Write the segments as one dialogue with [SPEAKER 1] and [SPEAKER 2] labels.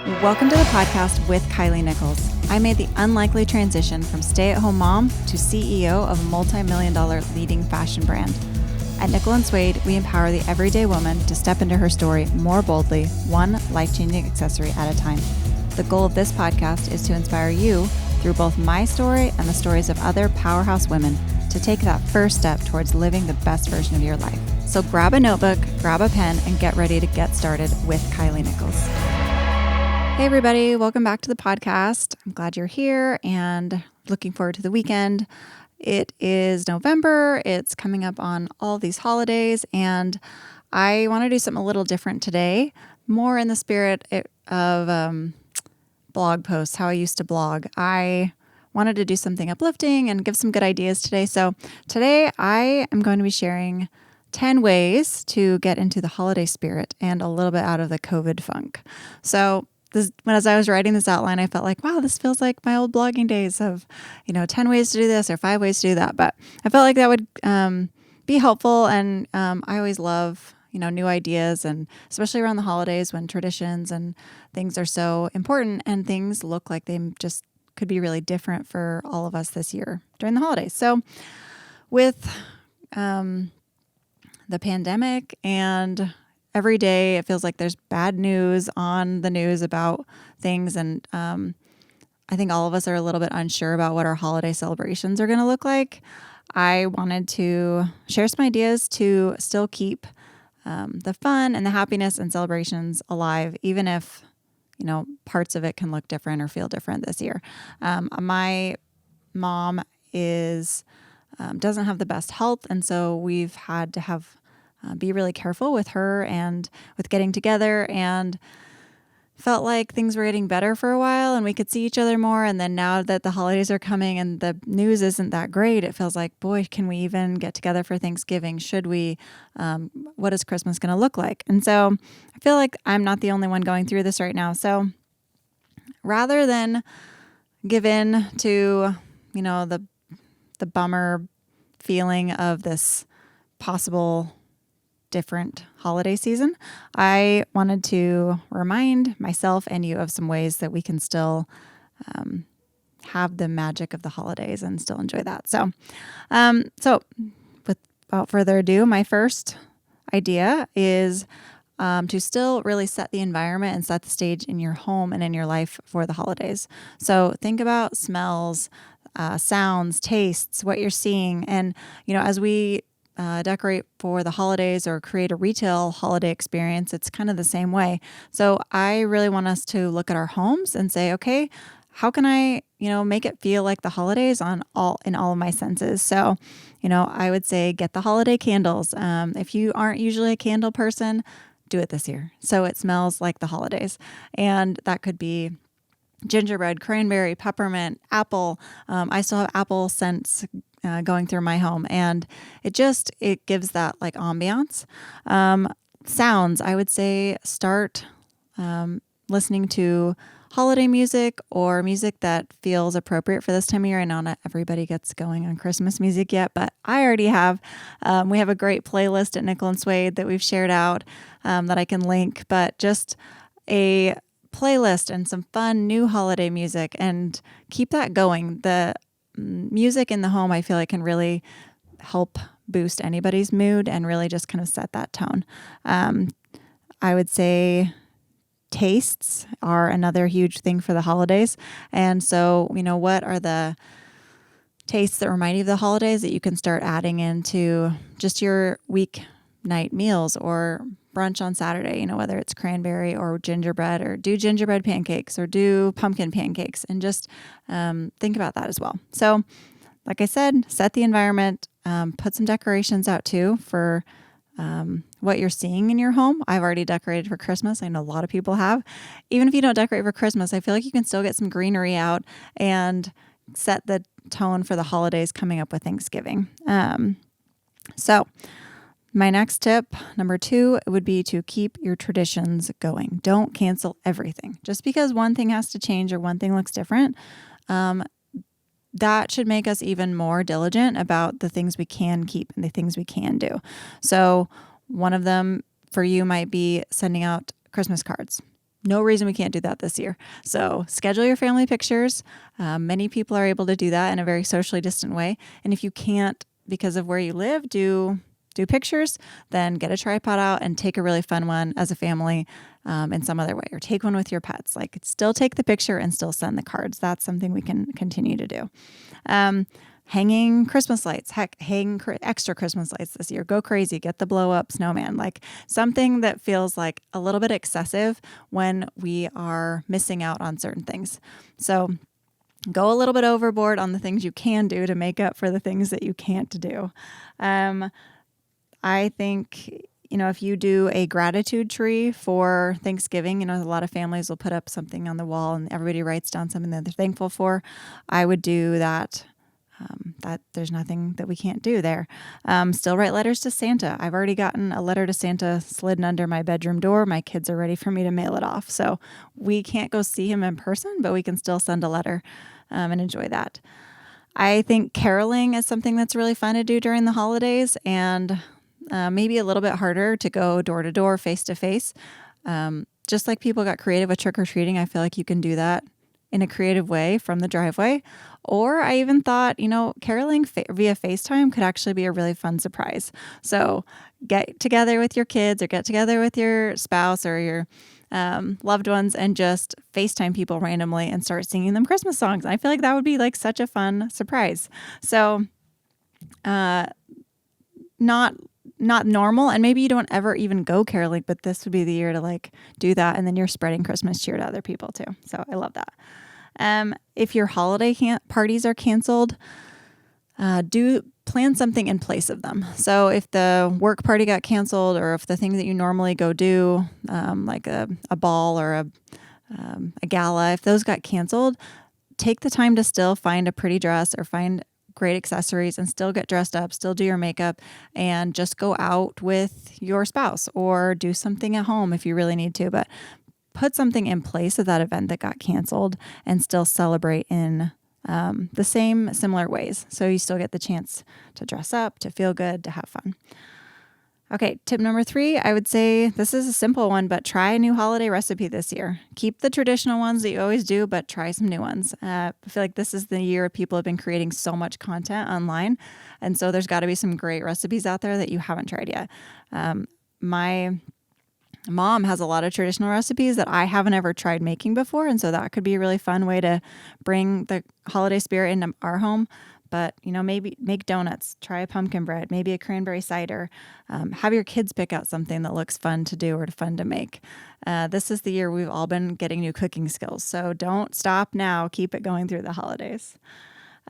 [SPEAKER 1] Welcome to the podcast with Kilee Nickels. I made the unlikely transition from stay-at-home mom to CEO of a multi-million-dollar leading fashion brand. At Nickel & Suede, we empower the everyday woman to step into her story more boldly, one life-changing accessory at a time. The goal of this podcast is to inspire you through both my story and the stories of other powerhouse women to take that first step towards living the best version of your life. So grab a notebook, grab a pen, and get ready to get started with Kilee Nickels. Hey everybody, welcome back to the podcast. I'm glad you're here and looking forward to the weekend. It is November. It's coming up on all these holidays, and I want to do something a little different today, more in the spirit of blog posts, how I used to blog. I wanted to do something uplifting and give some good ideas today. So today I am going to be sharing 10 ways to get into the holiday spirit and a little bit out of the COVID funk. So as I was writing this outline, I felt like, wow, this feels like my old blogging days of, 10 ways to do this or 5 ways to do that. But I felt like that would be helpful. And I always love, new ideas, and especially around the holidays when traditions and things are so important and things look like they just could be really different for all of us this year during the holidays. So with the pandemic and every day it feels like there's bad news on the news about things. And I think all of us are a little bit unsure about what our holiday celebrations are going to look like. I wanted to share some ideas to still keep the fun and the happiness and celebrations alive, even if, parts of it can look different or feel different this year. My mom doesn't have the best health. And so we've had to be really careful with her and with getting together, and felt like things were getting better for a while and we could see each other more. And then now that the holidays are coming and the news isn't that great, it feels like, boy, can we even get together for Thanksgiving? Should we? What is Christmas going to look like? And so I feel like I'm not the only one going through this right now. So rather than give in to, the bummer feeling of this possible different holiday season, I wanted to remind myself and you of some ways that we can still have the magic of the holidays and still enjoy that. So without further ado, my first idea is to still really set the environment and set the stage in your home and in your life for the holidays. So think about smells, sounds, tastes, what you're seeing. And, as we decorate for the holidays or create a retail holiday experience, it's kind of the same way. So I really want us to look at our homes and say, okay, how can I, make it feel like the holidays in all of my senses? So, I would say get the holiday candles. If you aren't usually a candle person, do it this year so it smells like the holidays. And that could be gingerbread, cranberry, peppermint, apple. I still have apple scents going through my home, and it gives that like ambiance. Sounds, I would say start listening to holiday music or music that feels appropriate for this time of year. I know not everybody gets going on Christmas music yet, but I already have. We have a great playlist at Nickel & Suede that we've shared out that I can link, but just a playlist and some fun new holiday music, and keep that going. The music in the home, I feel like, can really help boost anybody's mood and really just kind of set that tone. I would say tastes are another huge thing for the holidays. And so, what are the tastes that remind you of the holidays that you can start adding into just your weeknight meals or brunch on Saturday, whether it's cranberry or gingerbread, or do gingerbread pancakes or do pumpkin pancakes, and just think about that as well. So like I said, set the environment, put some decorations out too for what you're seeing in your home. I've already decorated for Christmas. I know a lot of people have. Even if you don't decorate for Christmas, I feel like you can still get some greenery out and set the tone for the holidays coming up with Thanksgiving. So my next tip, number 2, would be to keep your traditions going. Don't cancel everything. Just because one thing has to change or one thing looks different, that should make us even more diligent about the things we can keep and the things we can do. So one of them for you might be sending out Christmas cards. no reason we can't do that this year. So schedule your family pictures. Many people are able to do that in a very socially distant way. And if you can't, because of where you live, do pictures, then get a tripod out and take a really fun one as a family in some other way, or take one with your pets. Like, still take the picture and still send the cards. That's something we can continue to do. Hanging Christmas lights, hang extra Christmas lights this year. Go crazy, get the blow up snowman, like something that feels like a little bit excessive when we are missing out on certain things. So go a little bit overboard on the things you can do to make up for the things that you can't do. I think, if you do a gratitude tree for Thanksgiving, a lot of families will put up something on the wall and everybody writes down something that they're thankful for. I would do that. That there's nothing that we can't do there. Still write letters to Santa. I've already gotten a letter to Santa slidden under my bedroom door. My kids are ready for me to mail it off. So we can't go see him in person, but we can still send a letter and enjoy that. I think caroling is something that's really fun to do during the holidays, and maybe a little bit harder to go door to door, face to face. Just like people got creative with trick-or-treating, I feel like you can do that in a creative way from the driveway. Or I even thought, caroling via FaceTime could actually be a really fun surprise. So get together with your kids or get together with your spouse or your loved ones and just FaceTime people randomly and start singing them Christmas songs. I feel like that would be like such a fun surprise. So not normal, and maybe you don't ever even go caroling, but this would be the year to like do that, and then you're spreading Christmas cheer to other people too. So I love that. If your holiday parties are canceled, do plan something in place of them. So if the work party got canceled, or if the thing that you normally go do, like a ball or a gala, if those got canceled, take the time to still find a pretty dress or find great accessories and still get dressed up, still do your makeup, and just go out with your spouse or do something at home if you really need to. But put something in place of that event that got canceled and still celebrate in the same similar ways. So you still get the chance to dress up, to feel good, to have fun. Okay, tip number 3, I would say this is a simple one, but try a new holiday recipe this year. Keep the traditional ones that you always do, but try some new ones. I feel like this is the year people have been creating so much content online, and so there's got to be some great recipes out there that you haven't tried yet. My mom has a lot of traditional recipes that I haven't ever tried making before, and so that could be a really fun way to bring the holiday spirit into our home. But, maybe make donuts, try a pumpkin bread, maybe a cranberry cider. Have your kids pick out something that looks fun to do or fun to make. This is the year we've all been getting new cooking skills, so don't stop now. Keep it going through the holidays.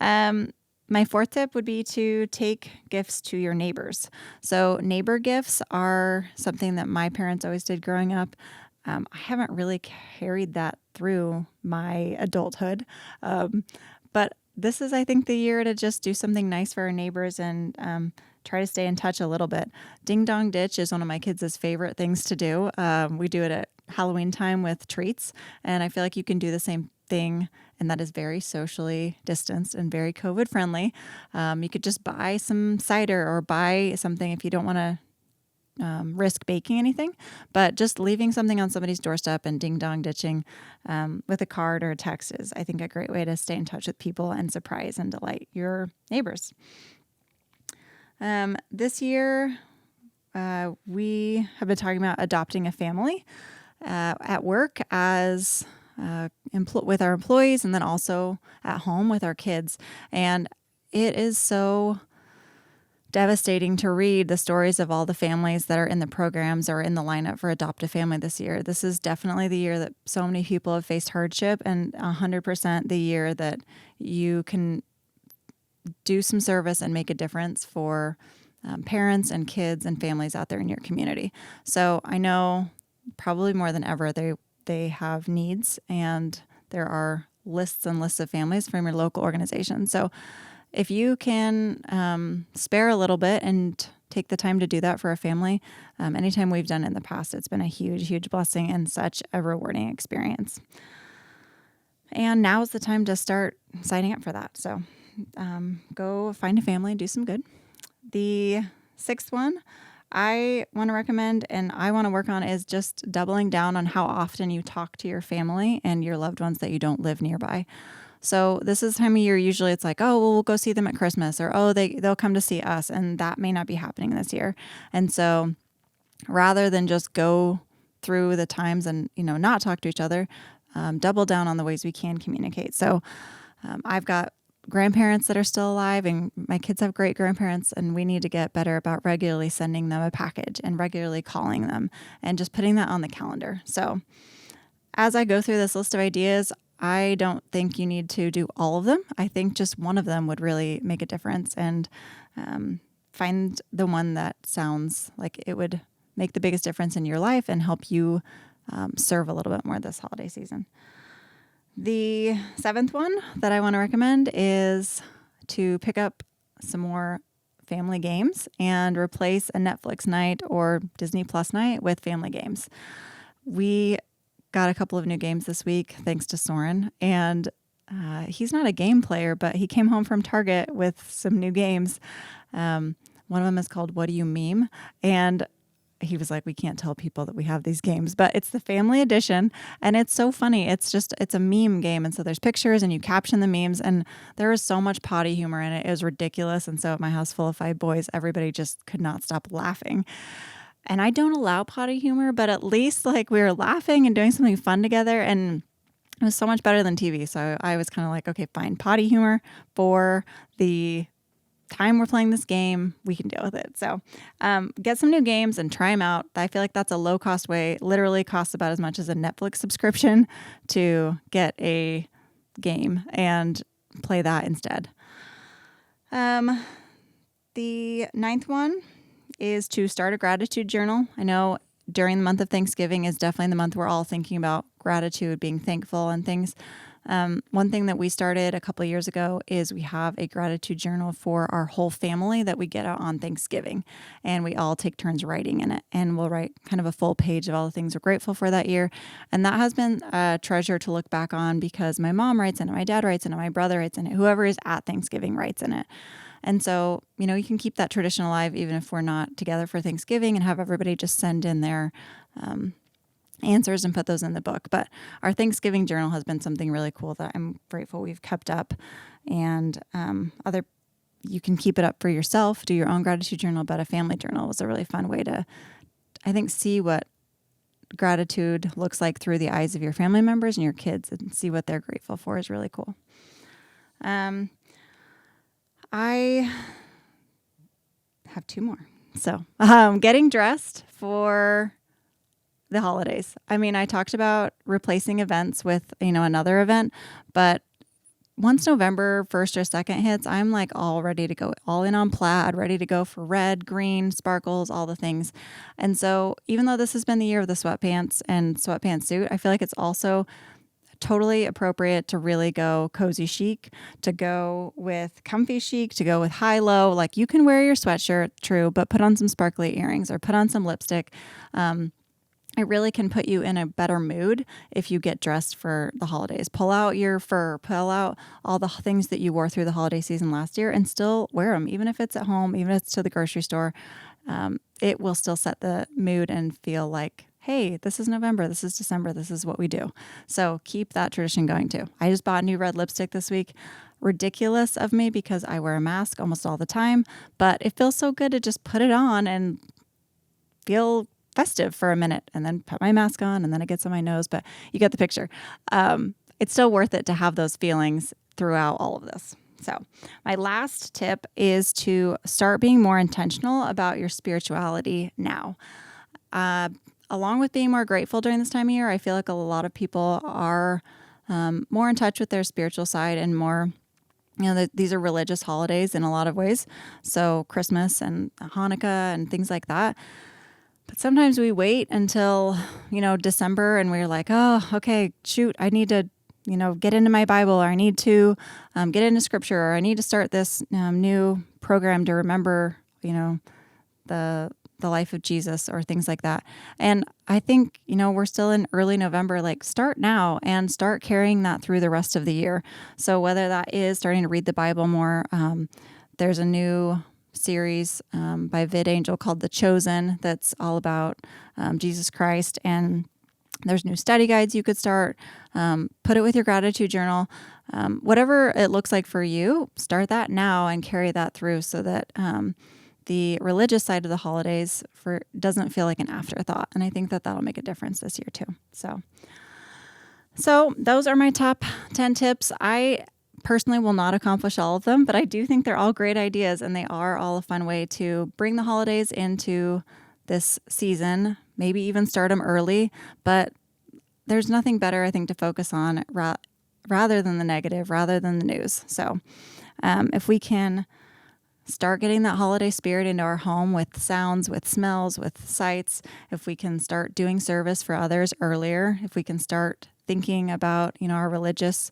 [SPEAKER 1] My 4th tip would be to take gifts to your neighbors. So neighbor gifts are something that my parents always did growing up. I haven't really carried that through my adulthood, but this is, I think, the year to just do something nice for our neighbors and try to stay in touch a little bit. Ding Dong Ditch is one of my kids' favorite things to do. We do it at Halloween time with treats, and I feel like you can do the same thing, and that is very socially distanced and very COVID friendly. You could just buy some cider or buy something if you don't want to risk baking anything, but just leaving something on somebody's doorstep and ding dong ditching with a card or a text is, I think, a great way to stay in touch with people and surprise and delight your neighbors. This year, we have been talking about adopting a family at work as with our employees, and then also at home with our kids. And it is so devastating to read the stories of all the families that are in the programs or in the lineup for Adopt a Family this year. This is definitely the year that so many people have faced hardship, and 100% the year that you can do some service and make a difference for parents and kids and families out there in your community. So I know probably more than ever they have needs, and there are lists and lists of families from your local organization. So if you can spare a little bit and take the time to do that for a family, anytime we've done it in the past, it's been a huge, huge blessing and such a rewarding experience. And now is the time to start signing up for that. So go find a family and do some good. The 6th one, I want to recommend and I want to work on is just doubling down on how often you talk to your family and your loved ones that you don't live nearby. So this is the time of year usually it's like, oh, well, we'll go see them at Christmas, or oh, they'll come to see us, and that may not be happening this year. And so rather than just go through the times and not talk to each other, double down on the ways we can communicate. So I've got grandparents that are still alive, and my kids have great grandparents, and we need to get better about regularly sending them a package and regularly calling them and just putting that on the calendar. So as I go through this list of ideas, I don't think you need to do all of them. I think just one of them would really make a difference, and find the one that sounds like it would make the biggest difference in your life and help you serve a little bit more this holiday season. The seventh one that I want to recommend is to pick up some more family games and replace a Netflix night or Disney Plus night with family games. We got a couple of new games this week, thanks to Soren. And he's not a game player, but he came home from Target with some new games. One of them is called What Do You Meme? And he was like, we can't tell people that we have these games, but it's the family edition. And it's so funny. It's a meme game. And so there's pictures and you caption the memes. And there is so much potty humor in it. It was ridiculous. And so at my house full of 5 boys, everybody just could not stop laughing. And I don't allow potty humor, but at least like we were laughing and doing something fun together, and it was so much better than TV. So I was kind of like, okay, fine, potty humor for the time we're playing this game, we can deal with it. So get some new games and try them out. I feel like that's a low cost way. Literally costs about as much as a Netflix subscription to get a game and play that instead. The ninth one is to start a gratitude journal. I know during the month of Thanksgiving is definitely the month we're all thinking about gratitude, being thankful and things. One thing that we started a couple of years ago is we have a gratitude journal for our whole family that we get out on Thanksgiving, and we all take turns writing in it, and we'll write kind of a full page of all the things we're grateful for that year. And that has been a treasure to look back on because my mom writes in it, my dad writes in it, my brother writes in it, whoever is at Thanksgiving writes in it. And so, you can keep that tradition alive even if we're not together for Thanksgiving, and have everybody just send in their answers and put those in the book. But our Thanksgiving journal has been something really cool that I'm grateful we've kept up. And you can keep it up for yourself, do your own gratitude journal, but a family journal was a really fun way to, I think, see what gratitude looks like through the eyes of your family members and your kids, and see what they're grateful for is really cool. I have 2 more. So, getting dressed for the holidays. I mean, I talked about replacing events with, another event, but once November 1st or 2nd hits, I'm like all ready to go, all in on plaid, ready to go for red, green, sparkles, all the things. And so even though this has been the year of the sweatpants and sweatpants suit, I feel like it's also totally appropriate to really go cozy chic, to go with comfy chic, to go with high-low. Like you can wear your sweatshirt, true, but put on some sparkly earrings or put on some lipstick. It really can put you in a better mood if you get dressed for the holidays. Pull out your fur, pull out all the things that you wore through the holiday season last year and still wear them. Even if it's at home, even if it's to the grocery store, it will still set the mood and feel like, hey, this is November, this is December, this is what we do. So keep that tradition going too. I just bought new red lipstick this week. Ridiculous of me because I wear a mask almost all the time, but it feels so good to just put it on and feel festive for a minute and then put my mask on and then it gets on my nose, but you get the picture. It's still worth it to have those feelings throughout all of this. So my last tip is to start being more intentional about your spirituality now. Along with being more grateful during this time of year, I feel like a lot of people are more in touch with their spiritual side and more, these are religious holidays in a lot of ways. So Christmas and Hanukkah and things like that. But sometimes we wait until, December and we're like, oh, okay, shoot, I need to, get into my Bible, or I need to get into scripture, or I need to start this new program to remember, the life of Jesus or things like that. And I think, we're still in early November, like start now and start carrying that through the rest of the year. So whether that is starting to read the Bible more, there's a new series by VidAngel called The Chosen that's all about Jesus Christ. And there's new study guides you could start. Put it with your gratitude journal. Whatever it looks like for you, start that now and carry that through so that the religious side of the holidays doesn't feel like an afterthought. And I think that that'll make a difference this year too. So those are my top 10 tips. I personally will not accomplish all of them, but I do think they're all great ideas and they are all a fun way to bring the holidays into this season, maybe even start them early. But there's nothing better, I think, to focus on rather than the negative, rather than the news. So if we can start getting that holiday spirit into our home with sounds, with smells, with sights, if we can start doing service for others earlier, if we can start thinking about, our religious,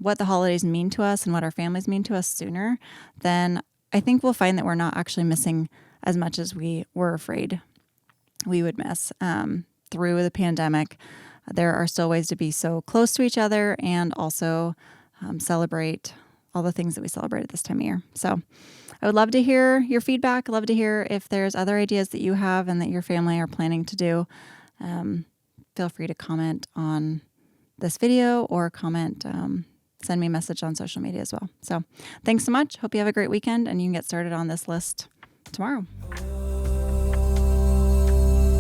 [SPEAKER 1] what the holidays mean to us and what our families mean to us sooner, then I think we'll find that we're not actually missing as much as we were afraid we would miss. Through the pandemic, there are still ways to be so close to each other and also celebrate all the things that we celebrate at this time of year. So I would love to hear your feedback. I'd love to hear if there's other ideas that you have and that your family are planning to do. Feel free to comment on this video or send me a message on social media as well. So thanks so much. Hope you have a great weekend and you can get started on this list tomorrow.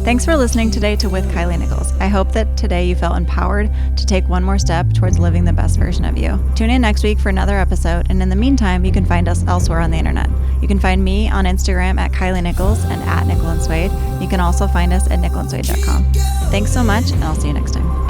[SPEAKER 1] Thanks for listening today to With Kilee Nickels. I hope that today you felt empowered to take one more step towards living the best version of you. Tune in next week for another episode, and in the meantime, you can find us elsewhere on the internet. You can find me on Instagram at Kilee Nickels and at Nickel and Suede. You can also find us at nickelandswade.com. Thanks so much, and I'll see you next time.